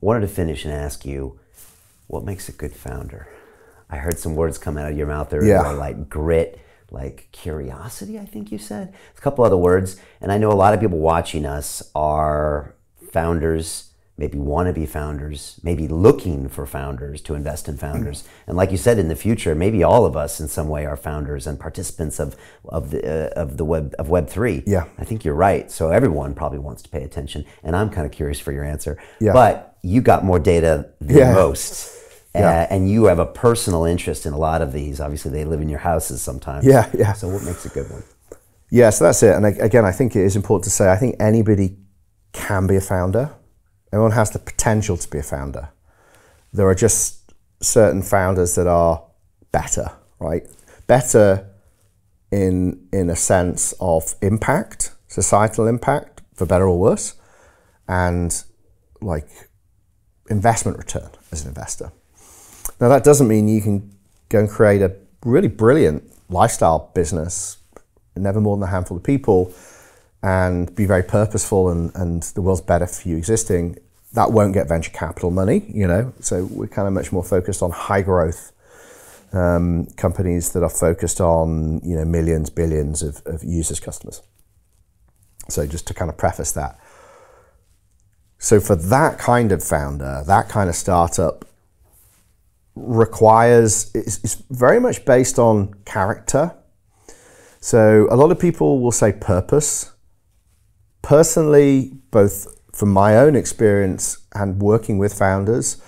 wanted to finish and ask you, what makes a good founder? I heard some words come out of your mouth there, like grit, like curiosity, I think you said. A couple other words. And I know a lot of people watching us are founders, maybe want to be founders, maybe looking for founders to invest in founders. And like you said, in the future, maybe all of us in some way are founders and participants of Web3. Yeah. I think you're right. So everyone probably wants to pay attention. And I'm kind of curious for your answer. Yeah. But you got more data than most. Yeah. And you have a personal interest in a lot of these. Obviously, they live in your houses sometimes. Yeah, yeah. So what makes a good one? Yeah, so that's it. And again, I think it is important to say, I think anybody can be a founder. Everyone has the potential to be a founder. There are just certain founders that are better, right? Better in a sense of impact, societal impact, for better or worse, and like investment return as an investor. Now, that doesn't mean you can go and create a really brilliant lifestyle business, never more than a handful of people, and be very purposeful and the world's better for you existing. That won't get venture capital money, you know? So we're kind of much more focused on high growth companies that are focused on, you know, millions, billions of users, customers. So just to kind of preface that. So for that kind of founder, that kind of startup requires, it's very much based on character. So a lot of people will say purpose. Personally, both from my own experience and working with founders,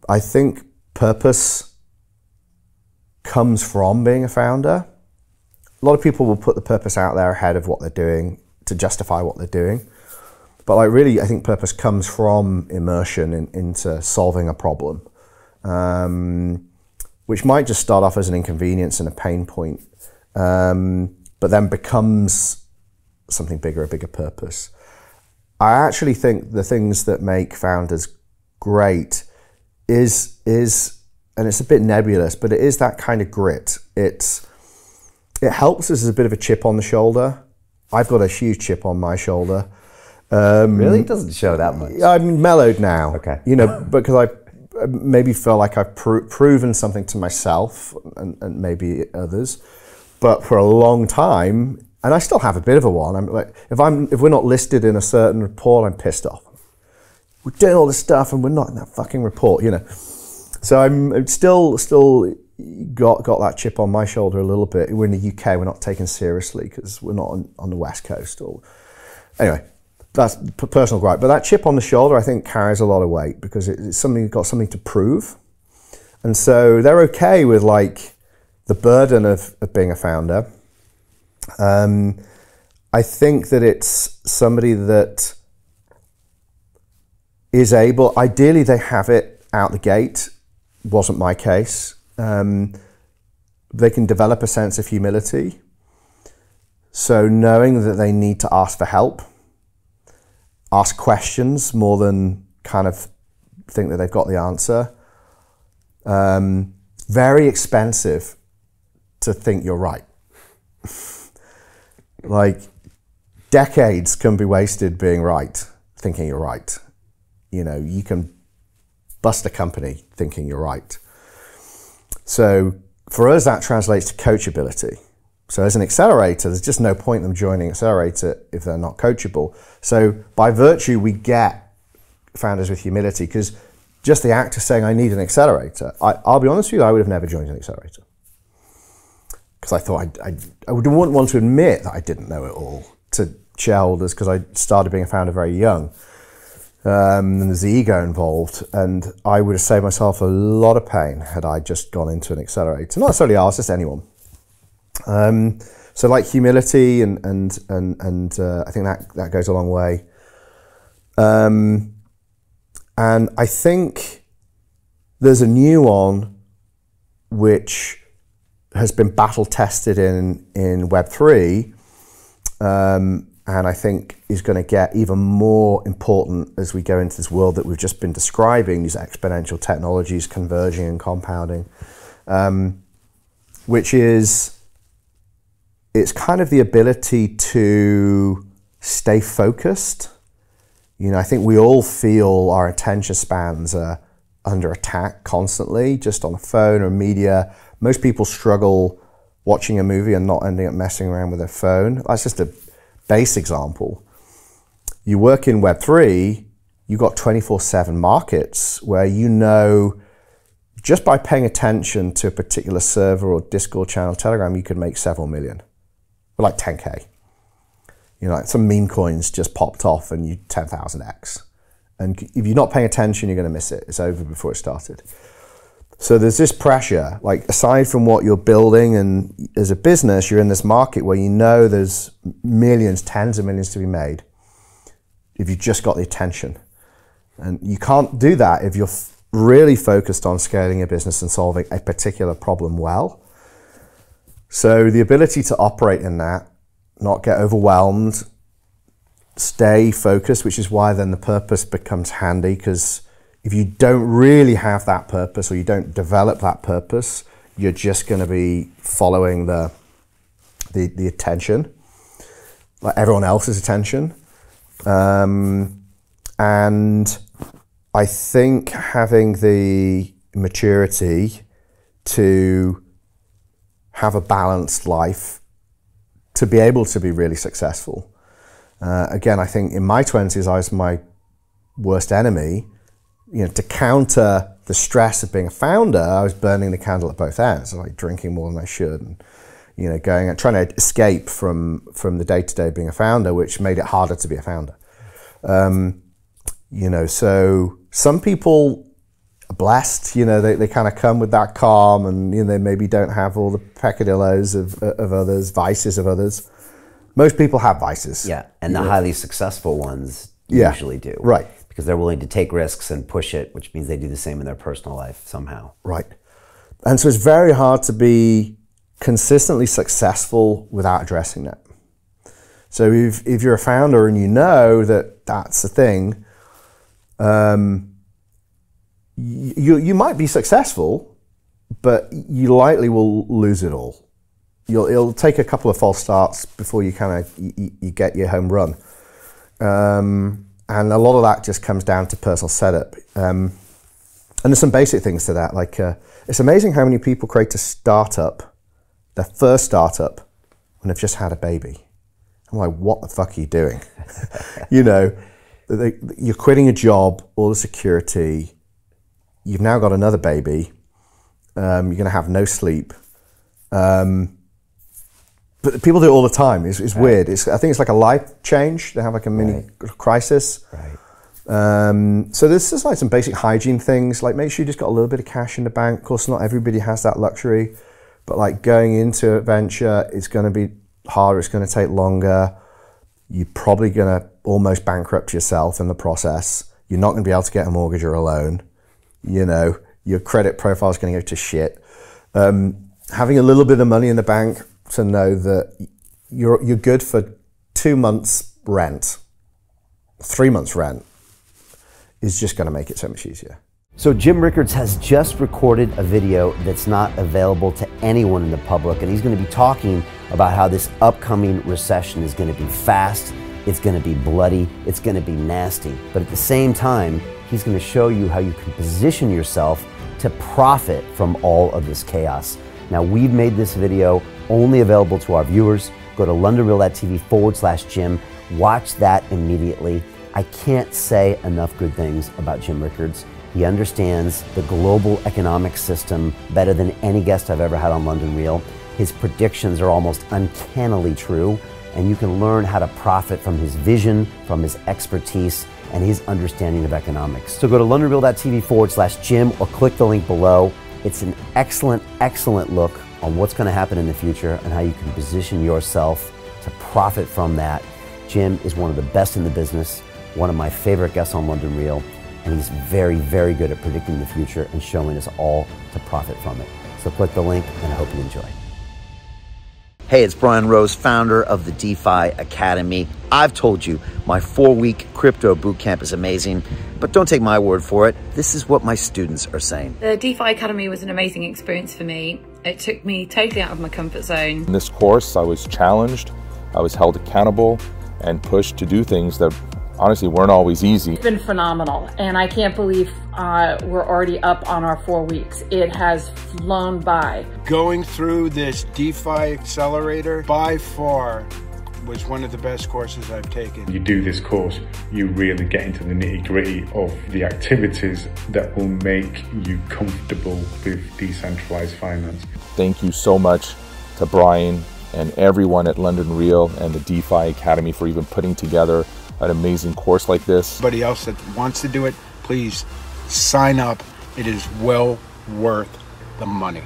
I think purpose comes from being a founder. A lot of people will put the purpose out there ahead of what they're doing to justify what they're doing. But like really, I think purpose comes from immersion into solving a problem, which might just start off as an inconvenience and a pain point, but then becomes something bigger, a bigger purpose. I actually think the things that make founders great is, and it's a bit nebulous, but it is that kind of grit. It helps us as a bit of a chip on the shoulder. I've got a huge chip on my shoulder. Really? It doesn't show that much. I'm mellowed now. Okay. You know, because I maybe feel like I've proven something to myself and maybe others, but for a long time, and I still have a bit of a one. I'm like, if we're not listed in a certain report, I'm pissed off. We're doing all this stuff and we're not in that fucking report, you know. So I'm still got that chip on my shoulder a little bit. We're in the UK. We're not taken seriously because we're not on the West Coast. Anyway, that's personal gripe. But that chip on the shoulder, I think, carries a lot of weight because it's got something to prove, and so they're okay with like the burden of being a founder. I think that it's somebody that is able, ideally they have it out the gate, wasn't my case. They can develop a sense of humility. So knowing that they need to ask for help, ask questions more than kind of think that they've got the answer. Very expensive to think you're right. Like decades can be wasted being right, thinking you're right. You know, you can bust a company thinking you're right. So for us, that translates to coachability. So as an accelerator, there's just no point in them joining accelerator if they're not coachable. So by virtue, we get founders with humility because just the act of saying I need an accelerator, I'll be honest with you, I would have never joined an accelerator. Because I thought I wouldn't want to admit that I didn't know it all to shareholders because I started being a founder very young. And there's the ego involved, and I would have saved myself a lot of pain had I just gone into an accelerator. Not necessarily ours, just anyone. So like humility and I think that goes a long way. And I think there's a new one which has been battle tested in Web3, and I think is going to get even more important as we go into this world that we've just been describing, these exponential technologies converging and compounding, which is, it's kind of the ability to stay focused. You know, I think we all feel our attention spans are under attack constantly, just on the phone or media. Most people struggle watching a movie and not ending up messing around with their phone. That's just a base example. You work in Web3, you've got 24/7 markets where you know just by paying attention to a particular server or Discord channel, Telegram, you could make several million, like 10K. You know, like some meme coins just popped off and you 10,000x. And if you're not paying attention, you're going to miss it. It's over before it started. So there's this pressure, like aside from what you're building, and as a business, you're in this market where you know there's millions, tens of millions to be made if you've just got the attention. And you can't do that if you're really focused on scaling a business and solving a particular problem well. So the ability to operate in that, not get overwhelmed, stay focused, which is why then the purpose becomes handy, because if you don't really have that purpose or you don't develop that purpose, you're just going to be following the attention, like everyone else's attention. And I think having the maturity to have a balanced life, to be able to be really successful. Again, I think in my 20s, I was my worst enemy. You know, to counter the stress of being a founder, I was burning the candle at both ends, like drinking more than I should, and you know, going and trying to escape from the day-to-day being a founder, which made it harder to be a founder. You know, so some people are blessed. You know, they kind of come with that calm, and you know, they maybe don't have all the peccadillos of others, vices of others. Most people have vices. Yeah, and the highly successful ones usually do. Right. Because they're willing to take risks and push it, which means they do the same in their personal life somehow. Right. And so it's very hard to be consistently successful without addressing that. So if you're a founder and you know that that's the thing, you might be successful, but you likely will lose it all. It'll take a couple of false starts before you kind of you get your home run. And a lot of that just comes down to personal setup. And there's some basic things to that. Like, it's amazing how many people create a startup, their first startup, when they've just had a baby. I'm like, what the fuck are you doing? You know, you're quitting a job, all the security. You've now got another baby. You're going to have no sleep. But people do it all the time. It's right. Weird. I think it's like a life change. They have like a mini crisis. Right. So there's just like some basic hygiene things, like make sure you just got a little bit of cash in the bank. Of course, not everybody has that luxury, but like going into a venture, it's going to be harder. It's going to take longer. You're probably going to almost bankrupt yourself in the process. You're not going to be able to get a mortgage or a loan. You know, your credit profile is going to go to shit. Having a little bit of money in the bank to know that you're good for 2 months rent, 3 months rent, is just going to make it so much easier. So Jim Rickards has just recorded a video that's not available to anyone in the public, and he's going to be talking about how this upcoming recession is going to be fast, it's going to be bloody, it's going to be nasty. But at the same time, he's going to show you how you can position yourself to profit from all of this chaos. Now, we've made this video only available to our viewers. Go to londonreal.tv/Jim. Watch that immediately. I can't say enough good things about Jim Rickards. He understands the global economic system better than any guest I've ever had on London Real. His predictions are almost uncannily true, and you can learn how to profit from his vision, from his expertise, and his understanding of economics. So go to londonreal.tv/Jim or click the link below. It's an excellent, excellent look on what's going to happen in the future and how you can position yourself to profit from that. Jim is one of the best in the business, one of my favorite guests on London Real, and he's very, very good at predicting the future and showing us all to profit from it. So click the link, and I hope you enjoy. Hey, it's Brian Rose, founder of the DeFi Academy. I've told you my 4-week crypto bootcamp is amazing, but don't take my word for it. This is what my students are saying. The DeFi Academy was an amazing experience for me. It took me totally out of my comfort zone. In this course, I was challenged, I was held accountable, and pushed to do things that honestly weren't always easy. It's been phenomenal, and I can't believe we're already up on our 4 weeks. It has flown by. Going through this DeFi accelerator by far was one of the best courses I've taken. You do this course, you really get into the nitty-gritty of the activities that will make you comfortable with decentralized finance. Thank you so much to Brian and everyone at London Real and the DeFi Academy for even putting together an amazing course like this. Anybody else that wants to do it, please sign up. It is well worth the money.